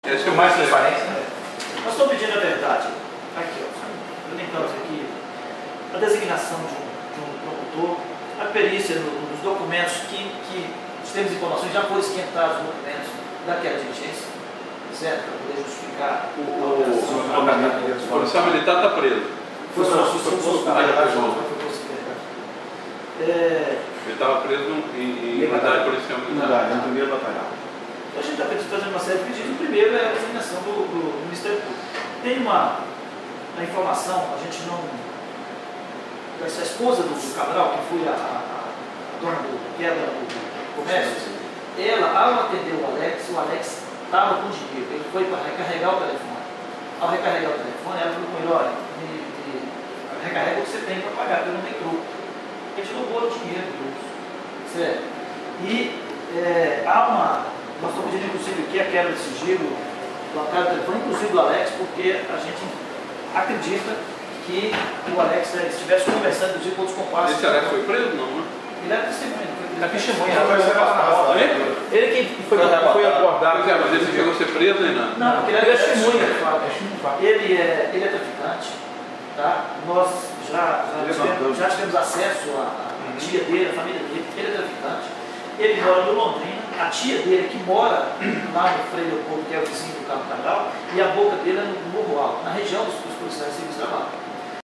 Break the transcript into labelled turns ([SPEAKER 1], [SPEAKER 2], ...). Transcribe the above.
[SPEAKER 1] Acho que é mais transparência, né?
[SPEAKER 2] Nós estamos pedindo a verdade. Aqui, ó. Elencamos aqui a designação de um promotor, a perícia nos documentos que temos informações, já foram esquentados os documentos daquela diligência, certo? Para poder justificar
[SPEAKER 1] O policial militar está preso.
[SPEAKER 2] Foi posto
[SPEAKER 1] Ele estava preso em unidade policial militar.
[SPEAKER 3] No primeiro batalhão.
[SPEAKER 2] A gente está fazendo uma série de pedidos. O primeiro é a designação do Ministério Público. Tem uma informação, a gente não. Essa esposa do Cabral, que foi a dona que é a dona do comércio, ela, ao atender o Alex estava com dinheiro. Ele foi para recarregar o telefone. Ao recarregar o telefone, ela falou com ele: olha, recarrega o que você tem para pagar, porque não tem truco. Ele roubou o dinheiro, certo? E nós estamos pedindo, inclusive, aqui a quebra de sigilo do atalho do telefone, inclusive do Alex, porque a gente acredita que o Alex estivesse conversando, inclusive, com outros comparsas.
[SPEAKER 1] Esse Alex foi preso, não, né?
[SPEAKER 2] Ele era testemunha, não foi preso.
[SPEAKER 3] Está testemunha.
[SPEAKER 2] Ele quem foi
[SPEAKER 1] abordado. Mas ele chegou a ser preso ainda?
[SPEAKER 2] Não, porque ele era testemunha. Ele é traficante, tá? Nós já tivemos acesso à tia dele, à família dele. Ele é traficante. Ele mora no Londrina. A tia dele, que mora lá no Frei Leopoldo, que é o vizinho do Carmo Cabral, e a boca dele é no Morro Alto, na região dos policiais civis da Mata.